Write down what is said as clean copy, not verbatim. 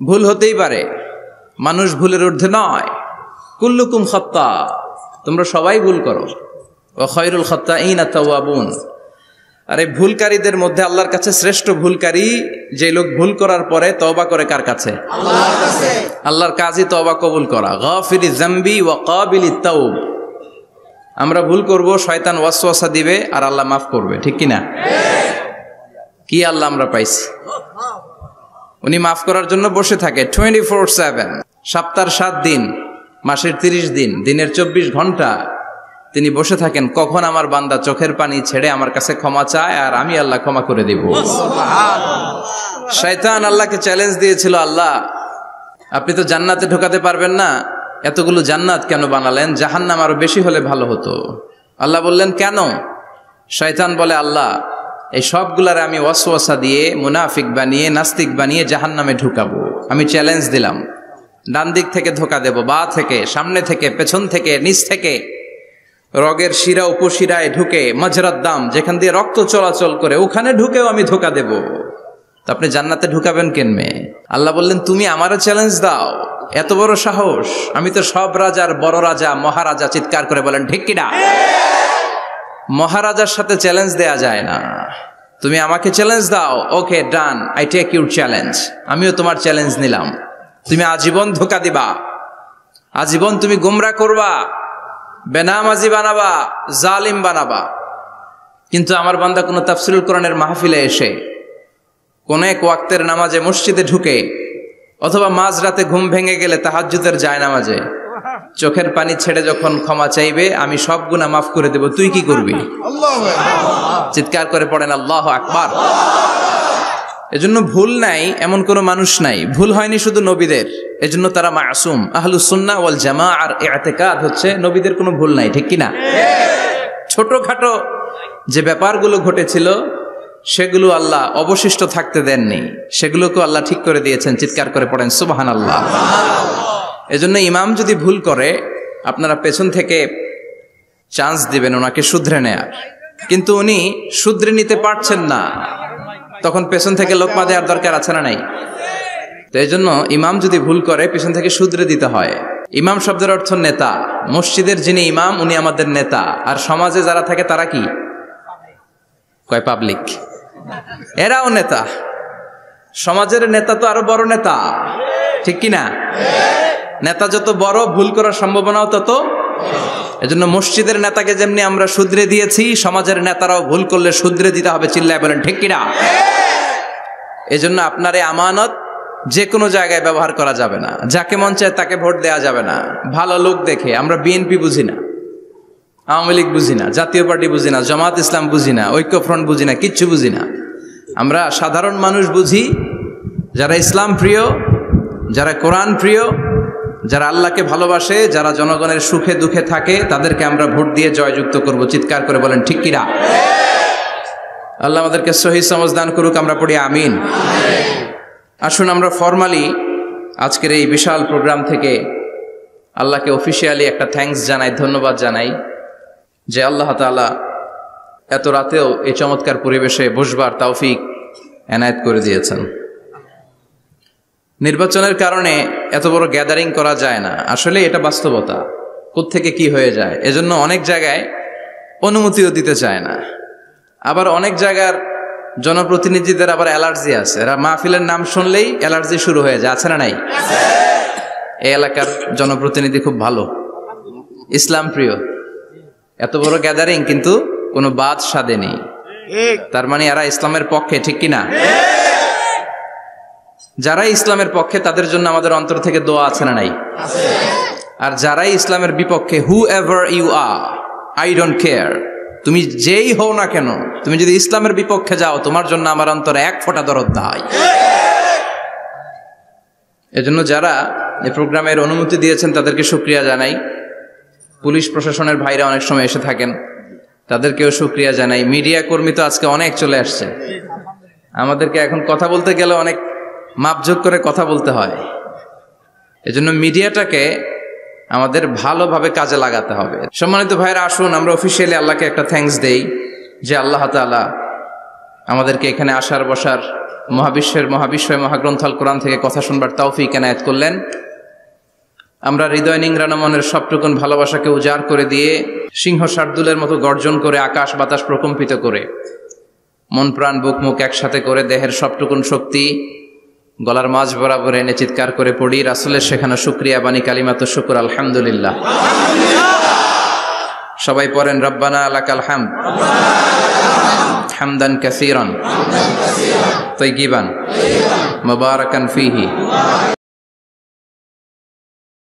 ভুল হতেই পারে, মানুষ ভুলের ঊর্ধ্বে নয়। কুল্লুকুম খাত্তা, তোমরা সবাই ভুল করো। ওয়া খায়রুল খাত্তাইনা তাওয়াবুন, আরে ভুলকারীদের মধ্যে আল্লাহর কাছে শ্রেষ্ঠ ভুলকারী যে লোক ভুল করার পরে তওবা করে কার কাছে? আল্লাহর কাছে। আল্লাহর কাজই তওবা কবুল করা। গাফিরিজ যামবি ওয়া কাবিলিত তাওব। আমরা ভুল করব, শয়তান ওয়াসওয়াসা দিবে আর আল্লাহ মাফ করবে, ঠিক কি না? কি আল্লাহ আমরা পাইছি, উনি মাফ করার জন্য বসে থাকে 24/7, সপ্তাহের 7 দিন, মাসের 30 দিন, দিনের 24 ঘন্টা তিনি বসে থাকেন কখন আমার বান্দা চোখের পানি ছেড়ে আমার কাছে ক্ষমা চায় আর আমি আল্লাহ ক্ষমা করে দিব। শয়তান আল্লাহকে চ্যালেঞ্জ দিয়েছিল, আল্লাহ আপনি তো জান্নাতে ঢোকাতে পারবেন না, এতগুলো জান্নাত কেন বানালেন? জাহান্নাম আরো বেশি হলে ভালো হতো। আল্লাহ বললেন কেন? শয়তান বলে, আল্লাহ এই সবগুলারে আমি ওয়াসওয়াসা দিয়ে মুনাফিক বানিয়ে নাস্তিক বানিয়ে জাহান্নামে ঢুকাবো। আমি চ্যালেঞ্জ দিলাম, ডান দিক থেকে ধোকা দেব, বা থেকে, সামনে থেকে, পেছন থেকে, নিচ থেকে, রগের শিরা উপশিরায় ঢুকে, মাজরাত দাম যেখান দিয়ে রক্ত চলাচল করে ওখানে ঢুকেও আমি ধোকা দেব। তো আপনি জান্নাতে ঢুকাবেন কেনমে? আল্লাহ বললেন তুমি আমারও চ্যালেঞ্জ দাও, এত বড় সাহস? আমি তো সব রাজার বড় রাজা, মহারাজা। চিৎকার করে বলেন ঠিক কিনা? মহারাজার সাথে চ্যালেঞ্জ দেয়া যায় না। তুমি আমাকে চ্যালেঞ্জ দাও, ওকে ডান, আই টেক ইউর চ্যালেঞ্জ। আমিও তোমার চ্যালেঞ্জ নিলাম। তুমি আজীবন ধোকা দিবা, আজীবন তুমি গুমরা করবা, বেনামাজি বানাবা, জালিম বানাবা। কিন্তু আমার বান্দা কোনো তাফসীরুল কোরআনের মাহফিলে এসে, কোন এক ওয়াক্তের নামাজে মসজিদে ঢুকে, অথবা মাঝরাতে ঘুম ভেঙে গেলে তাহাজ্জুদের জায়নামাজে চোখের পানি ছেড়ে যখন ক্ষমা চাইবে, আমি সব গুনাহ মাফ করে দেব, তুই কি করবি? চিৎকার করে পড়েন আল্লাহু আকবার। এজন্য ভুল নাই এমন কোন মানুষ নাই, ভুল হয়নি শুধু নবীদের, এজন্য তারা মাসুম। আহলুস সুন্নাহ ওয়াল জামাআর ইতিকাদ হচ্ছে নবীদের কোনো ভুল নাই, ঠিক কি না? ছোটখাটো যে ব্যাপারগুলো ঘটেছিল সেগুলো আল্লাহ অবশিষ্ট থাকতে দেননি, সেগুলোকে আল্লাহ ঠিক করে দিয়েছেন। চিৎকার করে পড়েন সুবহানাল্লাহ। এজন্য ইমাম যদি ভুল করে, আপনারা পেছন থেকে চান্স দিবেন ওনাকে শুধরে নেয়ার, কিন্তু উনি শুধরে নিতে পারছেন না, তখন পেছন থেকে লোকমা দেওয়ার দরকার আছে না নাই? তো এই জন্য ইমাম যদি ভুল করে পেছন থেকে শুধরে দিতে হয়। ইমাম শব্দের অর্থ নেতা। মসজিদের যিনি ইমাম উনি আমাদের নেতা, আর সমাজে যারা থাকে তারা কি কয়? পাবলিক। এরাও নেতা। সমাজের নেতা তো আরো বড় নেতা, ঠিক কিনা? নেতা যত বড়, ভুল করার সম্ভাবনাও তত। এজন্য মসজিদের নেতাকে যেমনি আমরা শুধরে দিয়েছি, সমাজের নেতারাও ভুল করলে শুধরে দিতে হবে। চিল্লায় বলেন ঠিক কিনা? এজন্য আপনার এই আমানত যে কোনো জায়গায় ব্যবহার করা যাবে না, যাকে মন চায় তাকে ভোট দেওয়া যাবে না। ভালো লোক দেখে, আমরা বিএনপি বুঝি না, আওয়ামী লীগ বুঝি না, জাতীয় পার্টি বুঝি না, জামাত ইসলাম বুঝি না, ঐক্যফ্রন্ট বুঝি না, কিচ্ছু বুঝি না। আমরা সাধারণ মানুষ বুঝি, যারা ইসলাম প্রিয়, যারা কোরআন প্রিয়, যারা আল্লাহকে ভালোবাসে, যারা জনগণের সুখে দুঃখে থাকে, তাদেরকে আমরা ভোট দিয়ে জয়যুক্ত করব। চিৎকার করে বলেন ঠিক কিনা? আল্লাহ আমাদেরকে সহি সমঝ দান করুক, আমরা পড়ি আমিন। আসুন আমরা ফরমালি আজকের এই বিশাল প্রোগ্রাম থেকে আল্লাহকে অফিসিয়ালি একটা থ্যাঙ্কস জানাই, ধন্যবাদ জানাই যে আল্লাহ তাআলা এত রাতেও এই চমৎকার পরিবেশে বসবার তৌফিক এনায়েত করে দিয়েছেন। নির্বাচনের কারণে এত বড় গ্যাদারিং করা যায় না, আসলে এটা বাস্তবতা। কোত্থেকে কি হয়ে যায়, এজন্য অনেক জায়গায় অনুমতিও দিতে চায় না। আবার অনেক জায়গার জনপ্রতিনিধিদের আবার অ্যালার্জি আছে, এরা মাহফিলের নাম শুনলেই অ্যালার্জি শুরু হয়ে যায়, আছে না নাই? এই এলাকার জনপ্রতিনিধি খুব ভালো, ইসলাম প্রিয়, এত বড় গ্যাদারিং কিন্তু কোনো বাদ সাধে নেই, তার মানে এরা ইসলামের পক্ষে, ঠিক কিনা? যারাই ইসলামের পক্ষে তাদের জন্য আমাদের অন্তর থেকে দোয়া আছে না নাই? আর যারাই ইসলামের বিপক্ষে, whoever you are, I don't care, তুমি যেই হও না কেন, তুমি যদি ইসলামের বিপক্ষে যাও, তোমার জন্য আমার অন্তরে এক ফোঁটা দরদ নাই। এজন্য যারা এই প্রোগ্রামের অনুমতি দিয়েছেন তাদেরকে শুকরিয়া জানাই। পুলিশ প্রশাসনের ভাইরা অনেক সময় এসে থাকেন, তাদেরকেও শুকরিয়া জানাই। মিডিয়া কর্মী তো আজকে অনেক চলে আসছে, আমাদেরকে এখন কথা বলতে গেলে অনেক মাপযোগ করে কথা বলতে হয়। এজন্য মিডিয়াটাকে আমাদের ভালোভাবে কাজে লাগাতে হবে। সম্মানিত ভাইরা, আসুন আমরা অফিসিয়ালি আল্লাহকে একটা থ্যাঙ্কস দেই যে আল্লাহ তাআলা আমাদেরকে এখানে আসার বসার মহাবিশ্বয় মহাগ্রন্থ আল কোরআন থেকে কথা শুনবার তৌফিক এনায়েত করলেন। আমরা হৃদয় নিংড়ানো মনের সবটুকুন ভালোবাসাকে উজাড় করে দিয়ে সিংহ শার্দুলের মতো গর্জন করে আকাশ বাতাস প্রকম্পিত করে মন প্রাণ বুক মুখ একসাথে করে দেহের সবটুকুন শক্তি গলার মাঝ বরাবর এনে চিৎকার করে পড়ি রাসূলের শেখানো শুকরিয়া বাণী কালিমাত শুকর আলহামদুলিল্লাহ। সবাই পড়েন রব্বানা লাকাল হামদ হামদান কাসীরান তাইয়িবান মুবারাকান ফীহি।